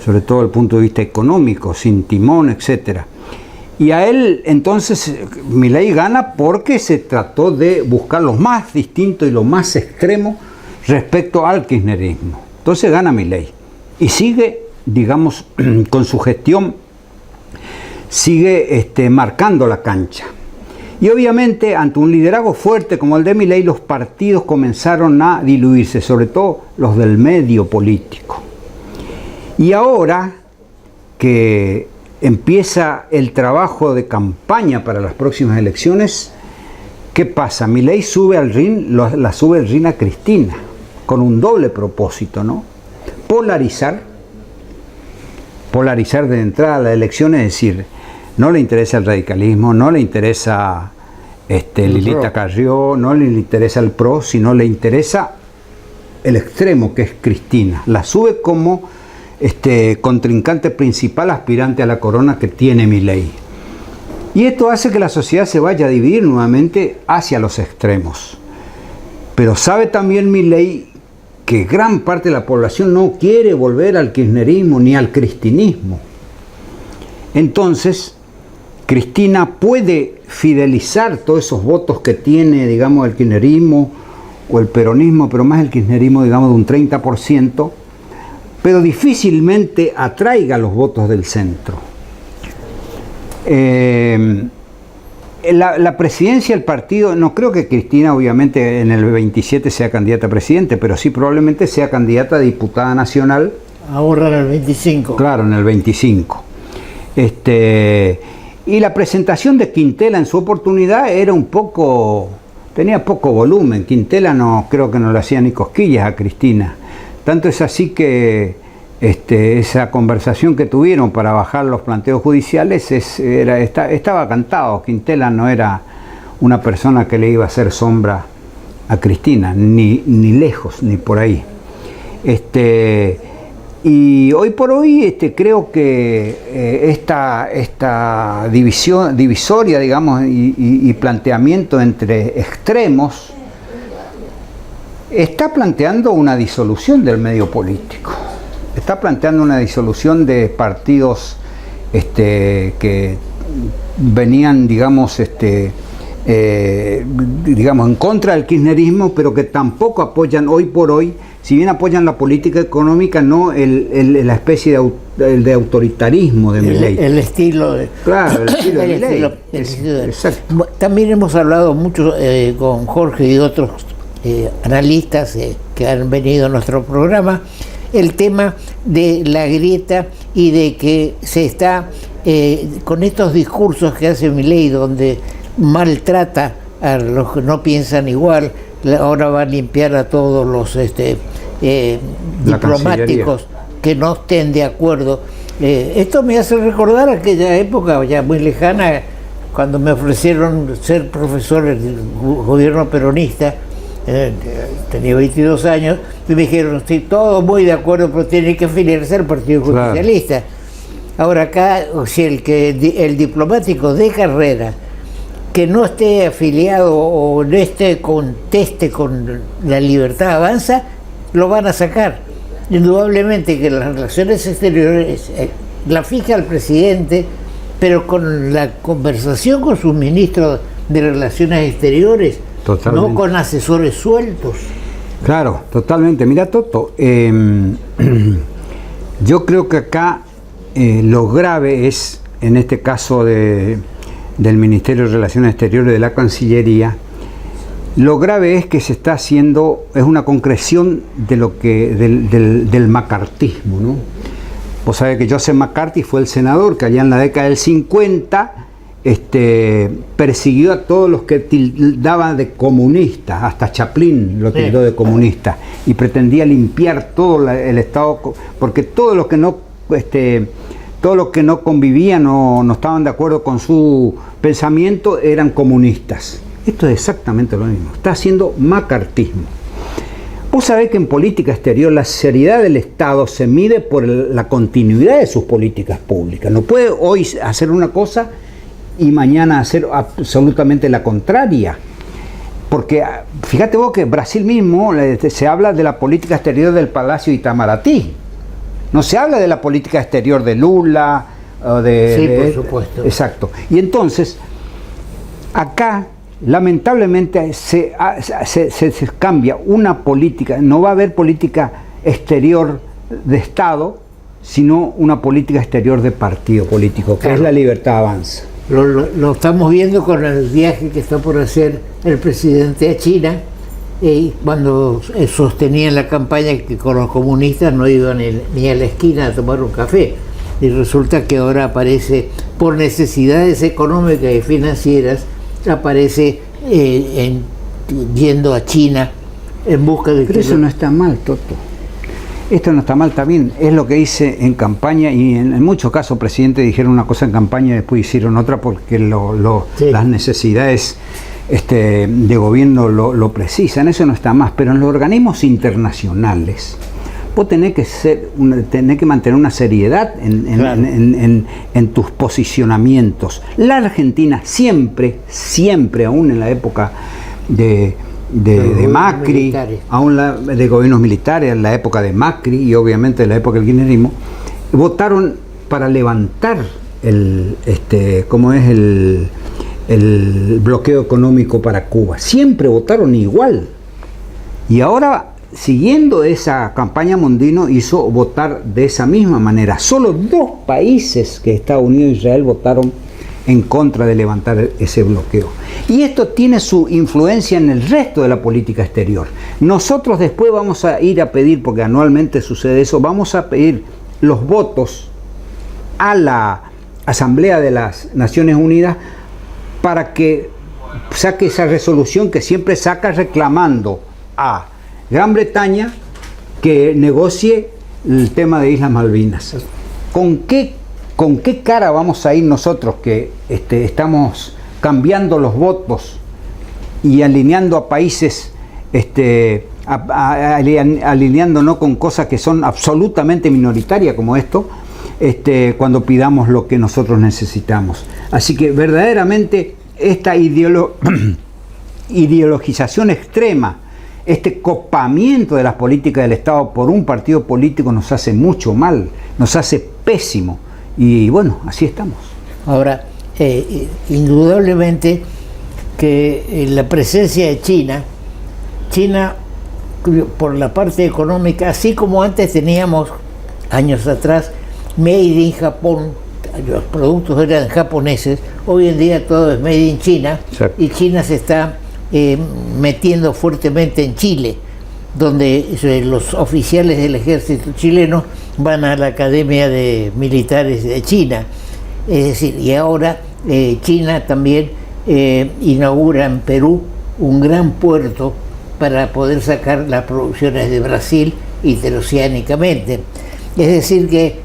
sobre todo desde el punto de vista económico, sin timón, etcétera. Y a él, entonces, Milei gana porque se trató de buscar lo más distinto y lo más extremo respecto al kirchnerismo. Entonces gana Milei. Y sigue, digamos, con su gestión, sigue marcando la cancha. Y obviamente, ante un liderazgo fuerte como el de Milei, los partidos comenzaron a diluirse, sobre todo los del medio político. Y ahora que empieza el trabajo de campaña para las próximas elecciones, ¿qué pasa? Milei sube al ring, la sube al ring a Cristina, con un doble propósito, ¿no? Polarizar de entrada a la elección, es decir, no le interesa el radicalismo, no le interesa Lilita Carrió, no le interesa el PRO, sino le interesa el extremo, que es Cristina. La sube como contrincante principal, aspirante a la corona que tiene Milei. Y esto hace que la sociedad se vaya a dividir nuevamente hacia los extremos. Pero sabe también Milei que gran parte de la población no quiere volver al kirchnerismo ni al cristinismo. Entonces, Cristina puede fidelizar todos esos votos que tiene, digamos, el kirchnerismo o el peronismo, pero más el kirchnerismo, digamos, de un 30%, pero difícilmente atraiga los votos del centro. La presidencia del partido, no creo que Cristina obviamente en el 27 sea candidata a presidente, pero sí probablemente sea candidata a diputada nacional. Ahora en el 25. Claro, en el 25. Y la presentación de Quintela en su oportunidad tenía poco volumen. Quintela no creo que no le hacía ni cosquillas a Cristina. Tanto es así que esa conversación que tuvieron para bajar los planteos judiciales estaba cantado. Quintela no era una persona que le iba a hacer sombra a Cristina, ni lejos, ni por ahí. Y hoy por hoy creo que esta divisoria, digamos, y planteamiento entre extremos está planteando una disolución del medio político. Está planteando una disolución de partidos que venían, digamos, en contra del kirchnerismo, pero que tampoco apoyan hoy por hoy, si bien apoyan la política económica, no la especie de autoritarismo de Milei. El estilo de... Claro, el estilo de Milei. Exacto. También hemos hablado mucho con Jorge y otros analistas que han venido a nuestro programa, el tema de la grieta y de que se está con estos discursos que hace Milei, donde maltrata a los que no piensan igual. Ahora va a limpiar a todos los diplomáticos que no estén de acuerdo. Esto me hace recordar aquella época ya muy lejana, cuando me ofrecieron ser profesor del gobierno peronista. Tenía 22 años y me dijeron, estoy todo muy de acuerdo, pero tiene que afiliarse al Partido Justicialista. Ahora acá, si el diplomático de carrera que no esté afiliado o no conteste con la Libertad Avanza, lo van a sacar. Indudablemente que las relaciones exteriores la fija el presidente, pero con la conversación con sus ministros de Relaciones Exteriores, totalmente. No con asesores sueltos. Claro, totalmente. Mira, Toto, yo creo que acá lo grave es, en este caso del Ministerio de Relaciones Exteriores de la Cancillería, lo grave es que se está haciendo, es una concreción de lo que del macartismo, ¿no? Vos sabés que Joseph McCarthy fue el senador que allá en la década del 50 persiguió a todos los que tildaban de comunistas, hasta Chaplin lo tildó de comunista, y pretendía limpiar todo el Estado, porque todos los que no convivían o no estaban de acuerdo con su pensamiento eran comunistas. Esto es exactamente lo mismo, está haciendo macartismo. Vos sabés que en política exterior la seriedad del Estado se mide por la continuidad de sus políticas públicas. No puede hoy hacer una cosa y mañana hacer absolutamente la contraria. Porque fíjate vos que Brasil mismo se habla de la política exterior del Palacio Itamaraty. No se habla de la política exterior de Lula o por supuesto. Exacto. Y entonces, acá, lamentablemente, se cambia una política. No va a haber política exterior de Estado, sino una política exterior de partido político, que es la Libertad Avanza. Lo estamos viendo con el viaje que está por hacer el presidente a China, cuando sostenía en la campaña que con los comunistas no iban ni a la esquina a tomar un café. Y resulta que ahora aparece, por necesidades económicas y financieras, aparece yendo a China en busca de... Pero eso no está mal, Toto. Esto no está mal también, es lo que hice en campaña, y en muchos casos presidentes dijeron una cosa en campaña y después hicieron otra porque las necesidades de gobierno lo precisan. Eso no está mal, pero en los organismos internacionales vos tenés que mantener una seriedad en tus posicionamientos. La Argentina siempre, aún en la época de Macri, aún de gobiernos militares, en la época de Macri y obviamente en la época del kirchnerismo, votaron para levantar el bloqueo económico para Cuba. Siempre votaron igual. Y ahora, siguiendo esa campaña, Mondino hizo votar de esa misma manera. Solo 2 países, que Estados Unidos e Israel, votaron en contra de levantar ese bloqueo. Y esto tiene su influencia en el resto de la política exterior. Nosotros después vamos a ir a pedir, porque anualmente sucede eso, vamos a pedir los votos a la Asamblea de las Naciones Unidas para que saque esa resolución que siempre saca, reclamando a Gran Bretaña que negocie el tema de Islas Malvinas. ¿Con qué cara vamos a ir nosotros que estamos cambiando los votos y alineando a países, alineándonos con cosas que son absolutamente minoritarias como esto, cuando pidamos lo que nosotros necesitamos? Así que verdaderamente esta ideologización extrema este copamiento de las políticas del Estado por un partido político nos hace mucho mal, nos hace pésimo. Y bueno, así estamos. Ahora, indudablemente que la presencia de China, por la parte económica, así como antes teníamos, años atrás, Made in Japón, los productos eran japoneses, hoy en día todo es Made in China. Exacto. Y China se está metiendo fuertemente en Chile, donde los oficiales del ejército chileno van a la Academia de Militares de China. Es decir, y ahora China también inaugura en Perú un gran puerto para poder sacar las producciones de Brasil interoceánicamente. Es decir que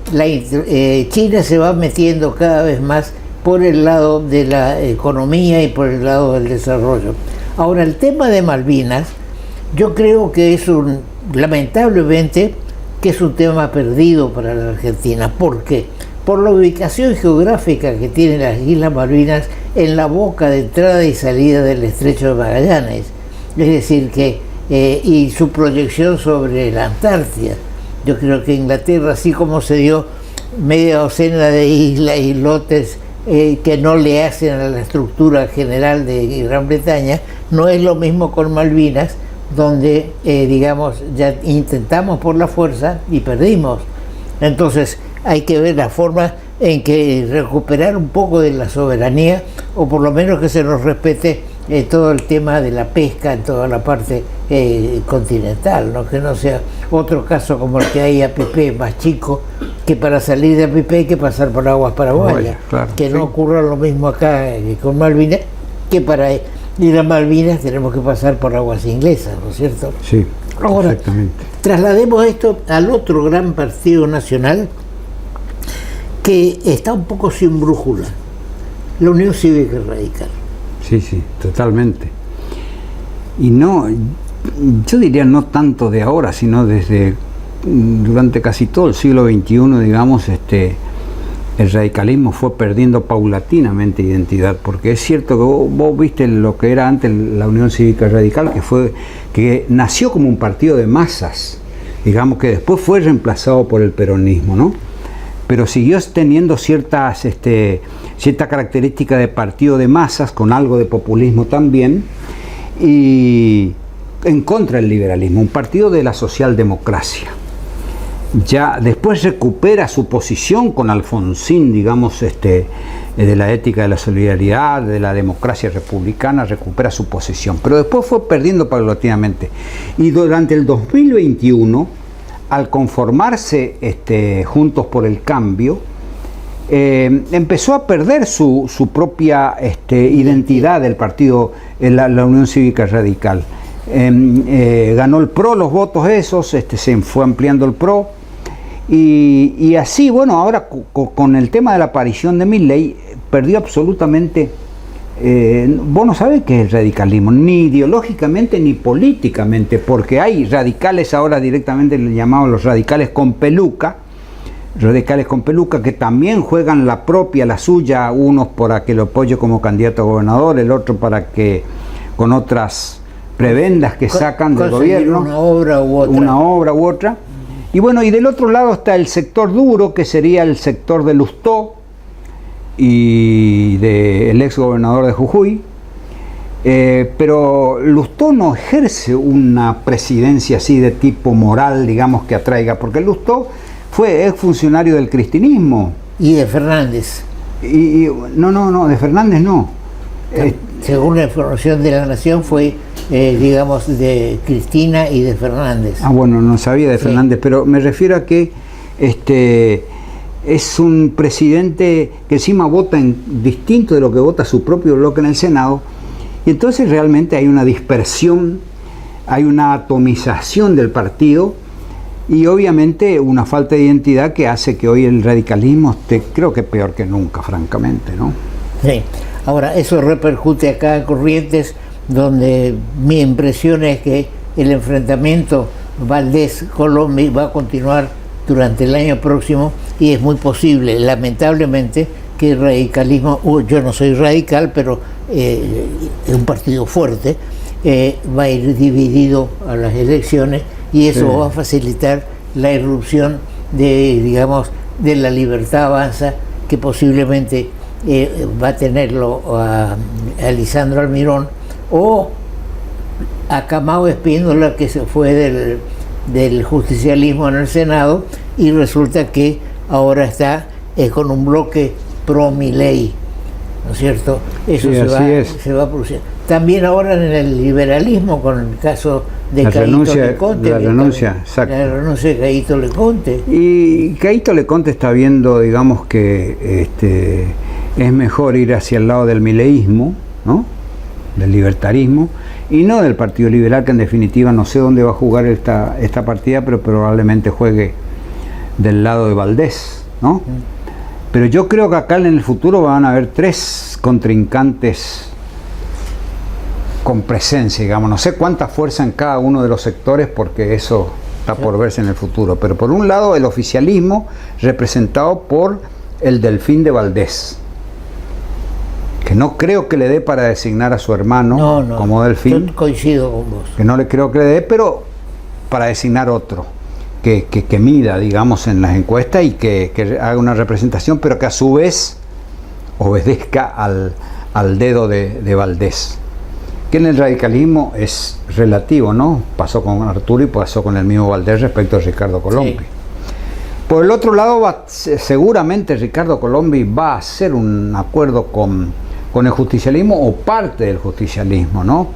China se va metiendo cada vez más por el lado de la economía y por el lado del desarrollo. Ahora, el tema de Malvinas, yo creo que lamentablemente, que es un tema perdido para la Argentina. ¿Por qué? Por la ubicación geográfica que tienen las Islas Malvinas en la boca de entrada y salida del Estrecho de Magallanes. Es decir que, y su proyección sobre la Antártida. Yo creo que Inglaterra, así como se dio media docena de islas y lotes que no le hacen a la estructura general de Gran Bretaña, no es lo mismo con Malvinas, donde, digamos, ya intentamos por la fuerza y perdimos. Entonces, hay que ver la forma en que recuperar un poco de la soberanía, o por lo menos que se nos respete todo el tema de la pesca en toda la parte continental, ¿no? Que no sea otro caso como el que hay a Apipé, más chico, que para salir de Apipé hay que pasar por aguas paraguayas. Claro, que no ocurra lo mismo acá con Malvinas, que para ir a Malvinas tenemos que pasar por aguas inglesas, ¿no es cierto? Sí, ahora, exactamente. Traslademos esto al otro gran partido nacional que está un poco sin brújula, la Unión Cívica Radical. Sí, sí, totalmente. Y no, yo diría no tanto de ahora, sino durante casi todo el siglo XXI, digamos, el radicalismo fue perdiendo paulatinamente identidad, porque es cierto que vos viste lo que era antes la Unión Cívica Radical, que nació como un partido de masas, digamos, que después fue reemplazado por el peronismo, ¿no? Pero siguió teniendo cierta característica de partido de masas, con algo de populismo también, y en contra del liberalismo, un partido de la socialdemocracia. Ya después recupera su posición con Alfonsín, digamos, de la ética de la solidaridad, de la democracia republicana, recupera su posición, pero después fue perdiendo paulatinamente. Y durante el 2021, al conformarse Juntos por el Cambio, empezó a perder su propia identidad del partido, la Unión Cívica Radical. Ganó el PRO los votos esos, se fue ampliando el PRO, y así, bueno, ahora con el tema de la aparición de Milei, perdió absolutamente. Vos no sabés qué es el radicalismo, ni ideológicamente ni políticamente, porque hay radicales ahora directamente llamados los radicales con peluca, que también juegan la suya, unos para que lo apoye como candidato a gobernador, el otro para que con otras prebendas que sacan del gobierno, una obra u otra. Y bueno, y del otro lado está el sector duro, que sería el sector de Lustó y del ex gobernador de Jujuy, pero Lustó no ejerce una presidencia así de tipo moral, digamos, que atraiga, porque Lustó fue ex funcionario del cristinismo. Y de Fernández. No, de Fernández no. Según la información de La Nación fue, digamos, de Cristina y de Fernández. Ah, bueno, no sabía de Fernández, pero me refiero a que es un presidente que encima vota distinto de lo que vota su propio bloque en el Senado, y entonces realmente hay una dispersión, hay una atomización del partido, y obviamente una falta de identidad que hace que hoy el radicalismo esté, creo que peor que nunca, francamente, ¿no? Sí. Ahora, eso repercute acá en Corrientes, donde mi impresión es que el enfrentamiento Valdés-Colombia va a continuar durante el año próximo, y es muy posible, lamentablemente, que el radicalismo, yo no soy radical, pero es un partido fuerte, va a ir dividido a las elecciones y eso Sí. va a facilitar la irrupción de, digamos, de la Libertad Avanza, que posiblemente va a tenerlo a Lisandro Almirón o a Camao Espíndola, que se fue del justicialismo en el Senado y resulta que ahora está con un bloque pro Milei, ¿no es cierto? Eso Sí, se va a producir. También ahora en el liberalismo, con el caso de La Caíto renuncia- Leconte. la que renuncia, también- exacto. La renuncia de Caíto Leconte. Y Caíto Leconte está viendo, digamos, que es mejor ir hacia el lado del mileísmo, ¿no? Del libertarismo, y no del Partido Liberal, que en definitiva no sé dónde va a jugar esta partida, pero probablemente juegue del lado de Valdés, ¿no? Pero yo creo que acá en el futuro van a haber 3 contrincantes con presencia, digamos. No sé cuánta fuerza en cada uno de los sectores, porque eso está por verse en el futuro. Pero por un lado, el oficialismo representado por el Delfín de Valdés, que no creo que le dé para designar a su hermano No, como Delfín, yo coincido con vos. que no le creo que le dé, pero para designar otro, que mida, digamos, en las encuestas y que haga una representación, pero que a su vez obedezca al dedo de Valdés. Que en el radicalismo es relativo, ¿no? Pasó con Arturo y pasó con el mismo Valdés respecto a Ricardo Colombi. Sí. Por el otro lado, seguramente Ricardo Colombi va a hacer un acuerdo con el justicialismo o parte del justicialismo, ¿no?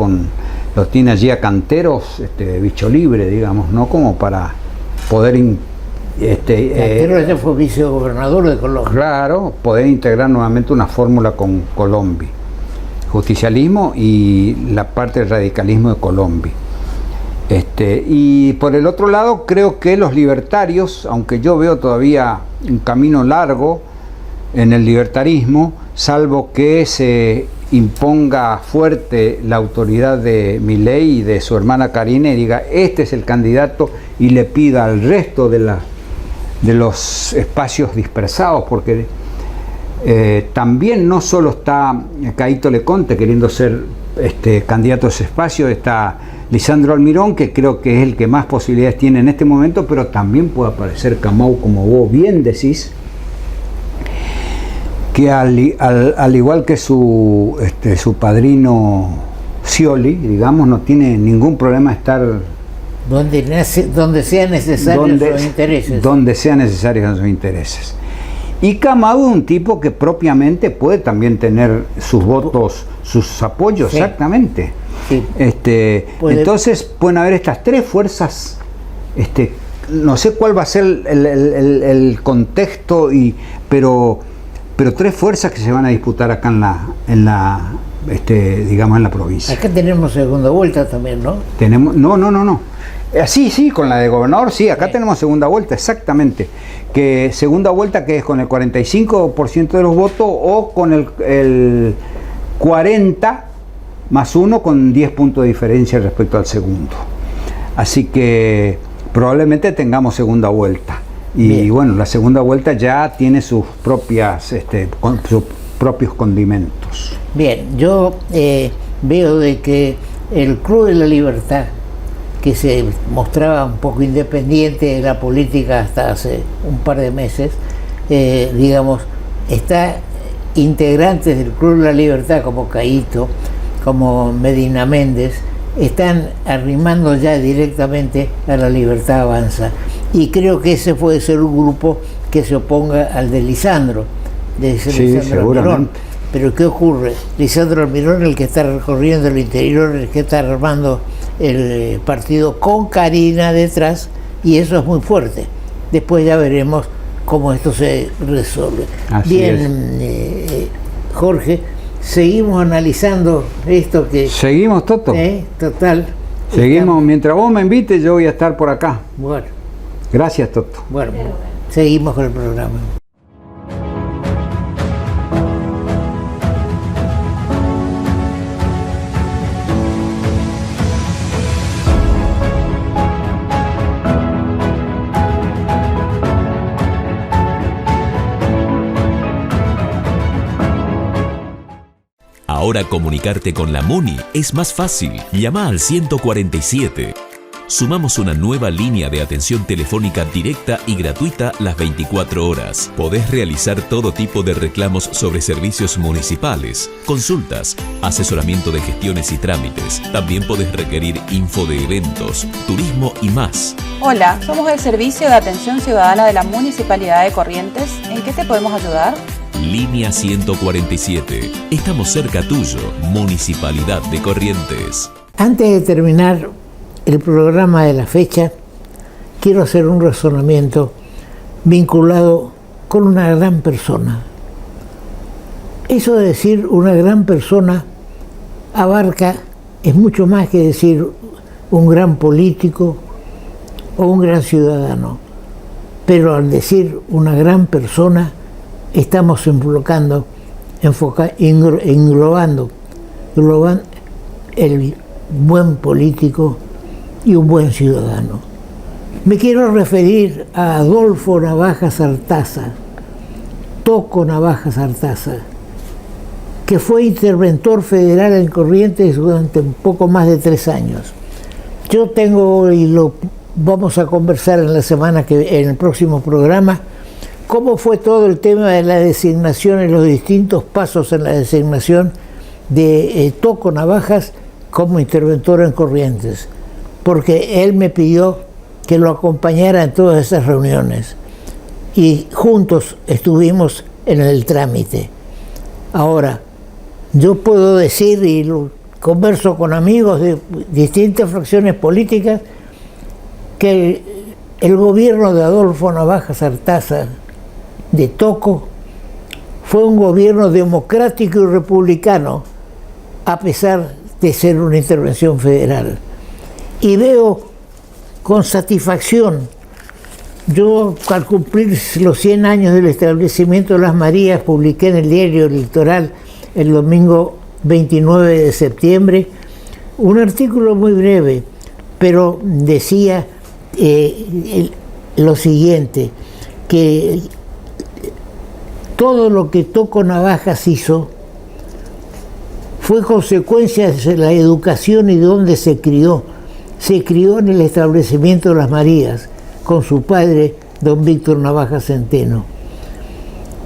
Los tiene allí a canteros, bicho libre, digamos, ¿no? Como para poder Cantero ya fue vicegobernador de Colombia. claro, poder integrar nuevamente una fórmula con Colombi, justicialismo y la parte del radicalismo de Colombi. Y por el otro lado, creo que los libertarios, aunque yo veo todavía un camino largo en el libertarismo, salvo que se imponga fuerte la autoridad de Milei y de su hermana Karina y diga, este es el candidato, y le pida al resto de los espacios dispersados, porque también no solo está Caíto Leconte queriendo ser candidato a ese espacio, está Lisandro Almirón, que creo que es el que más posibilidades tiene en este momento, pero también puede aparecer Camao, como vos bien decís, que al igual que su padrino Scioli, digamos, no tiene ningún problema estar Donde sea necesario sus intereses. donde sean necesarios sus intereses. Y Camao es un tipo que propiamente puede también tener sus votos, sus apoyos, Sí. exactamente. Sí. Entonces pueden haber estas 3 fuerzas, no sé cuál va a ser el contexto, pero 3 fuerzas que se van a disputar acá digamos, en la provincia. Acá tenemos segunda vuelta también, ¿no? Tenemos, no. Sí, con la de gobernador, sí, acá tenemos segunda vuelta, exactamente. Que segunda vuelta que es con el 45% de los votos o con el 40 más 1 con 10 puntos de diferencia respecto al segundo. Así que probablemente tengamos segunda vuelta. Y Bien. bueno, la segunda vuelta ya tiene sus propios condimentos. Bien, yo veo de que el Club de la Libertad, que se mostraba un poco independiente de la política hasta hace un par de meses, digamos, está integrantes del Club de la Libertad como Caíto, como Medina Méndez, están arrimando ya directamente a la Libertad Avanza. Y creo que ese puede ser un grupo que se oponga al de Lisandro, Sí, Lisandro seguramente. Almirón. Pero ¿qué ocurre? Lisandro Almirón, el que está recorriendo el interior, el que está armando el partido con Karina detrás, y eso es muy fuerte. Después ya veremos cómo esto se resuelve. Así Bien, Jorge, seguimos analizando esto que... Seguimos, Toto. Total. Seguimos, mientras vos me invites, yo voy a estar por acá. Bueno, Gracias, Toto. seguimos con el programa. Ahora comunicarte con la MUNI es más fácil. Llama al 147. Sumamos una nueva línea de atención telefónica directa y gratuita las 24 horas. Podés realizar todo tipo de reclamos sobre servicios municipales, consultas, asesoramiento de gestiones y trámites. También podés requerir info de eventos, turismo y más. Hola, somos el Servicio de Atención Ciudadana de la Municipalidad de Corrientes. ¿En qué te podemos ayudar? Línea 147. Estamos cerca tuyo, Municipalidad de Corrientes. Antes de terminar el programa de la fecha, quiero hacer un razonamiento vinculado con una gran persona. Eso de decir una gran persona es mucho más que decir un gran político o un gran ciudadano. Pero al decir una gran persona, estamos englobando el buen político y un buen ciudadano. Me quiero referir a Adolfo Navajas Artaza, Toco Navajas Artaza, que fue interventor federal en Corrientes durante un poco más de 3 años. Yo tengo, y lo vamos a conversar en el próximo programa, cómo fue todo el tema de la designación y los distintos pasos en la designación de Toco Navajas como interventor en Corrientes, porque él me pidió que lo acompañara en todas esas reuniones y juntos estuvimos en el trámite. Ahora, yo puedo decir, y lo converso con amigos de distintas fracciones políticas, que el gobierno de Adolfo Navajas Artaza de Toco fue un gobierno democrático y republicano, a pesar de ser una intervención federal. Y veo con satisfacción, yo al cumplir los 100 años del establecimiento de las Marías, publiqué en el diario El Litoral el domingo 29 de septiembre un artículo muy breve, pero decía lo siguiente, que todo lo que Toco Navajas hizo fue consecuencia de la educación y de donde se crió. Se crió en el establecimiento de las Marías, con su padre, don Víctor Navajas Centeno.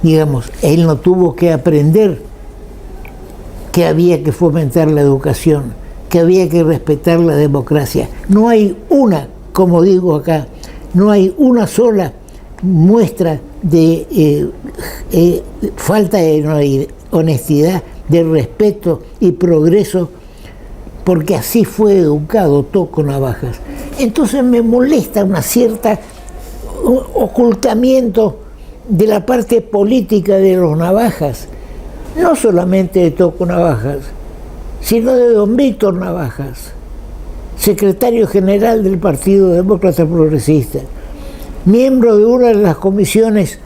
Digamos, él no tuvo que aprender que había que fomentar la educación, que había que respetar la democracia. No hay una, como digo acá, no hay una sola muestra de falta de honestidad, de respeto y progreso, porque así fue educado Toco Navajas. Entonces me molesta una cierta ocultamiento de la parte política de los Navajas, no solamente de Toco Navajas, sino de don Víctor Navajas, secretario general del Partido Demócrata Progresista, miembro de una de las comisiones,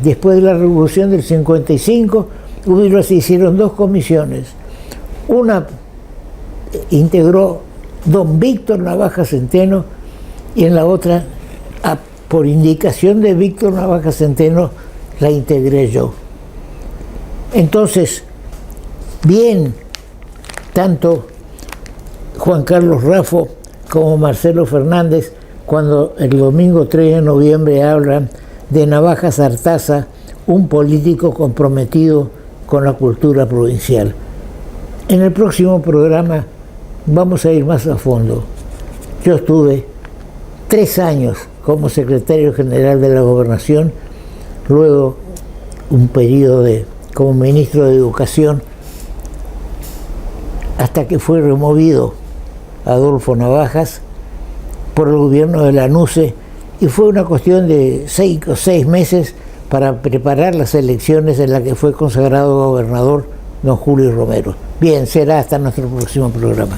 después de la Revolución del 55, se hicieron 2 comisiones. Una integró don Víctor Navajas Centeno y en la otra, por indicación de Víctor Navajas Centeno, la integré yo. Entonces, bien, tanto Juan Carlos Raffo como Marcelo Fernández, cuando el domingo 3 de noviembre hablan de Navajas Artaza, un político comprometido con la cultura provincial. En el próximo programa vamos a ir más a fondo. Yo estuve 3 años como secretario general de la Gobernación, luego un periodo como ministro de Educación, hasta que fue removido Adolfo Navajas por el gobierno de Lanusse, y fue una cuestión de 5 o 6 meses para preparar las elecciones en las que fue consagrado gobernador don Julio Romero. Bien, será hasta nuestro próximo programa.